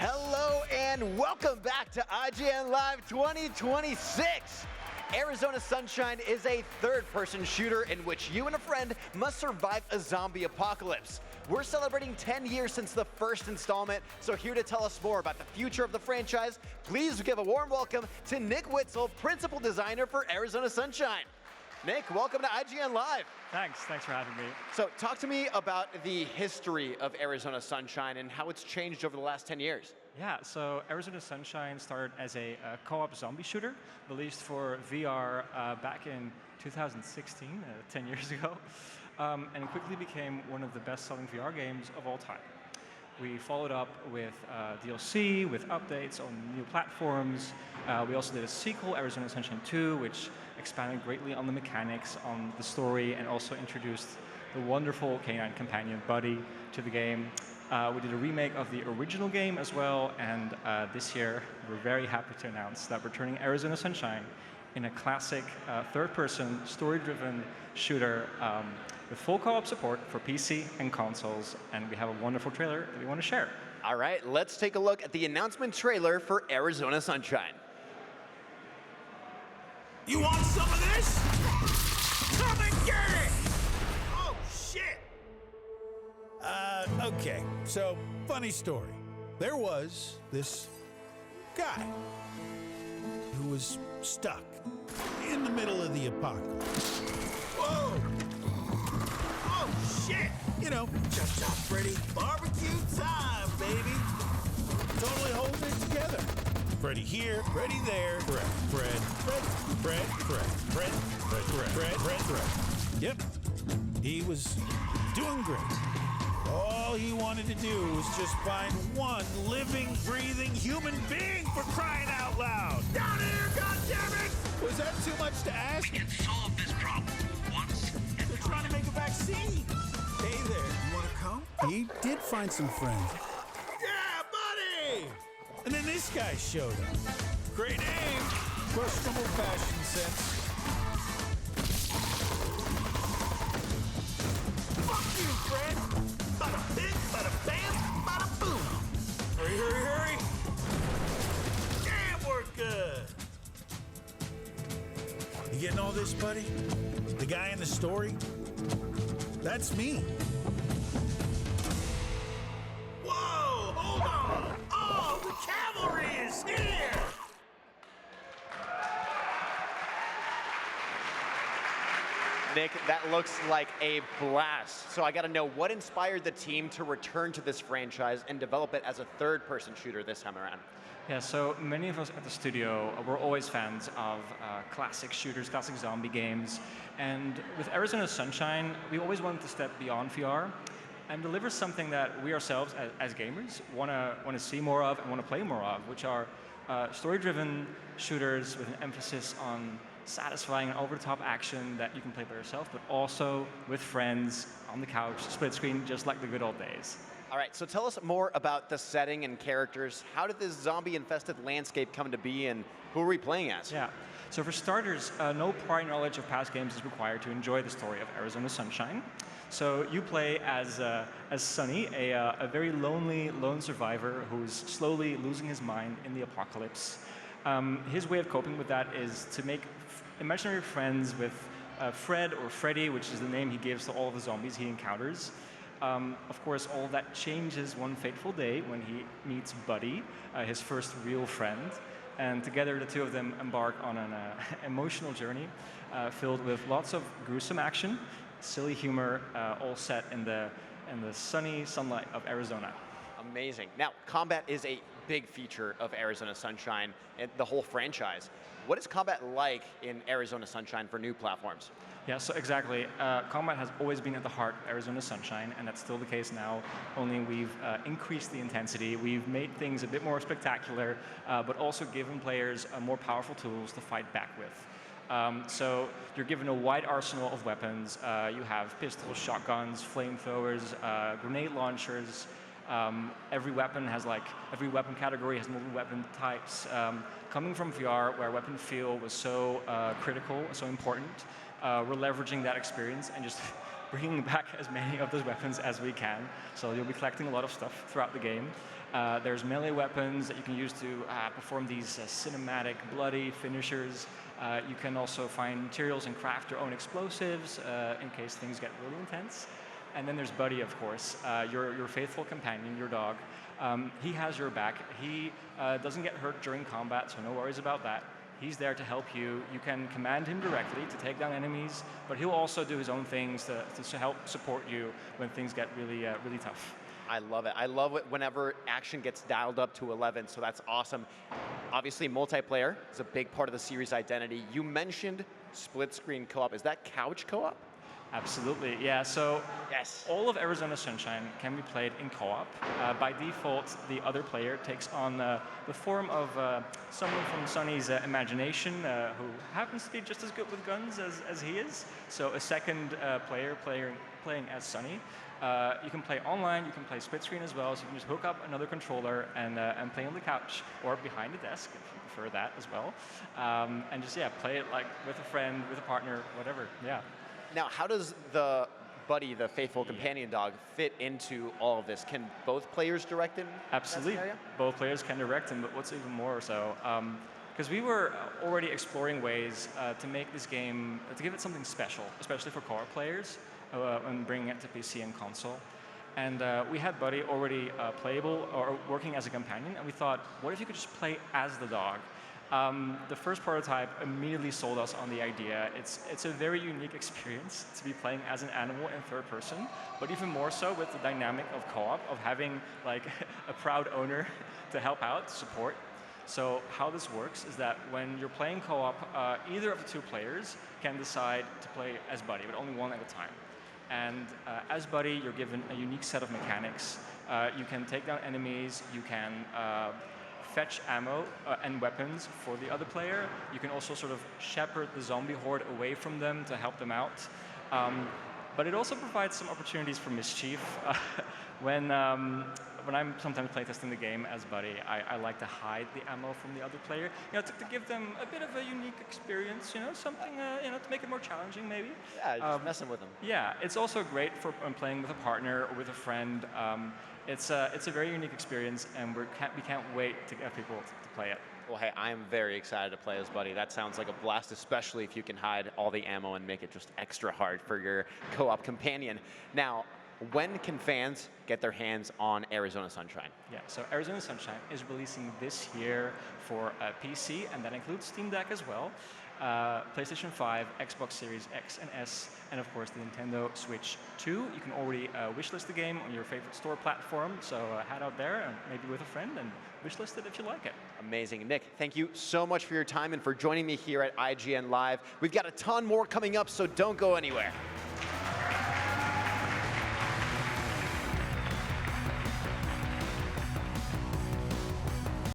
Hello and welcome back to IGN Live 2026. Arizona Sunshine is a third-person shooter in which you and a friend must survive a zombie apocalypse. We're celebrating 10 years since the first installment, so here to tell us more about the future of the franchise, please give a warm welcome to Nick Witsel, Principal Designer for Arizona Sunshine. Nick, welcome to IGN Live. Thanks for having me. So talk to me about the history of Arizona Sunshine and how it's changed over the last 10 years. Yeah, so Arizona Sunshine started as a co-op zombie shooter, released for VR back in 2016, 10 years ago, and quickly became one of the best-selling VR games of all time. We followed up with DLC, with updates on new platforms. We also did a sequel, Arizona Sunshine 2, which expanded greatly on the mechanics, on the story, and also introduced the wonderful canine companion, Buddy, to the game. We did a remake of the original game as well, and this year we're very happy to announce that we're turning Arizona Sunshine in a classic third-person, story-driven shooter with full co-op support for PC and consoles, and we have a wonderful trailer that we want to share. All right, let's take a look at the announcement trailer for Arizona Sunshine. You want some of this? Come and get it! Oh, shit! Okay, so, funny story. There was this guy who was stuck in the middle of the apocalypse. Whoa! Oh, shit! You know, Chop chop, Freddy. Barbecue time, baby! totally holding it together. Freddy here, Freddy there, Fred. Yep, he was doing great. All he wanted to do was just find one living, breathing human being, for crying out loud. Down here, goddammit! Was that too much to ask? We can solve this problem once and They're trying to make a vaccine. Hey there, you wanna come? He did find some friends. Yeah, buddy! And then this guy showed up. Great aim, questionable fashion sense. Fuck you, Fred! Bada bing, bada bam, bada boom! Hurry, hurry, hurry. Damn, we're good! You getting all this, buddy? The guy in the story? That's me. Whoa, hold on! Oh, the cavalry is here! Nick, that looks like a blast. So I gotta know, what inspired the team to return to this franchise and develop it as a third-person shooter this time around? Yeah, so many of us at the studio were always fans of classic shooters, classic zombie games, and with Arizona Sunshine, we always wanted to step beyond VR and deliver something that we ourselves, as gamers, want to see more of and want to play more of, which are story-driven shooters with an emphasis on satisfying and over-the-top action that you can play by yourself, but also with friends on the couch, split screen, just like the good old days. All right, so tell us more about the setting and characters. How did this zombie-infested landscape come to be, and who are we playing as? Yeah, so for starters, no prior knowledge of past games is required to enjoy the story of Arizona Sunshine. So you play as Sonny, a very lonely lone survivor who's slowly losing his mind in the apocalypse. His way of coping with that is to make imaginary friends with Fred or Freddy, which is the name he gives to all of the zombies he encounters. Of course, all that changes one fateful day when he meets Buddy, his first real friend. And together, the two of them embark on an emotional journey filled with lots of gruesome action, silly humor, all set in the sunny sunlight of Arizona. Amazing. Now, combat is a big feature of Arizona Sunshine and the whole franchise. What is combat like in Arizona Sunshine for new platforms? Yeah, so exactly. Combat has always been at the heart of Arizona Sunshine, and that's still the case now, only we've increased the intensity. We've made things a bit more spectacular, but also given players more powerful tools to fight back with. So you're given a wide arsenal of weapons. You have pistols, shotguns, flamethrowers, grenade launchers. Every weapon category has multiple weapon types. Coming from VR, where weapon feel was so critical, so important, we're leveraging that experience and just bringing back as many of those weapons as we can. So you'll be collecting a lot of stuff throughout the game. There's melee weapons that you can use to perform these cinematic, bloody finishers. You can also find materials and craft your own explosives in case things get really intense. And then there's Buddy, of course, your faithful companion, your dog. He has your back. He doesn't get hurt during combat, so no worries about that. He's there to help you. You can command him directly to take down enemies, but he'll also do his own things to help support you when things get really, really tough. I love it. I love it whenever action gets dialed up to 11, so that's awesome. Obviously, multiplayer is a big part of the series' identity. You mentioned split-screen co-op. Is that couch co-op? Absolutely, yeah. So Yes. all of Arizona Sunshine can be played in co-op. By default, the other player takes on the form of someone from Sonny's imagination who happens to be just as good with guns as he is. So a second player playing as Sonny. You can play online, you can play split screen as well, so you can just hook up another controller and play on the couch or behind a desk if you prefer that as well. And just, yeah, play it like with a friend, with a partner, whatever, yeah. Now, how does the Buddy, the faithful companion dog, fit into all of this? Can both players direct him? Absolutely. Both players can direct him, but what's even more so, because we were already exploring ways to make this game, to give it something special, especially for co-op players, and bringing it to PC and console. And we had Buddy already playable or working as a companion, and we thought, what if you could just play as the dog? The first prototype immediately sold us on the idea. It's a very unique experience to be playing as an animal in third person, but even more so with the dynamic of co-op, of having like a proud owner to help out, to support. So how this works is that when you're playing co-op, either of the two players can decide to play as Buddy, but only one at a time. And as Buddy, you're given a unique set of mechanics. You can take down enemies, you can fetch ammo and weapons for the other player. You can also sort of shepherd the zombie horde away from them to help them out. But it also provides some opportunities for mischief. When I'm sometimes playtesting the game as Buddy, I like to hide the ammo from the other player, you know, to give them a bit of a unique experience, you know, something, you know, to make it more challenging maybe. Yeah, just messing with them. Yeah, it's also great for when playing with a partner or with a friend. It's a very unique experience, and we can't wait to get people to play it. Well, hey, I am very excited to play as Buddy. That sounds like a blast, especially if you can hide all the ammo and make it just extra hard for your co-op companion. Now, when can fans get their hands on Arizona Sunshine? Yeah, so Arizona Sunshine is releasing this year for PC, and that includes Steam Deck as well. PlayStation 5, Xbox Series X and S, and of course the Nintendo Switch 2. You can already wishlist the game on your favorite store platform, so head out there and maybe with a friend and wishlist it if you like it. Amazing. Nick, thank you so much for your time and for joining me here at IGN Live. We've got a ton more coming up, so don't go anywhere.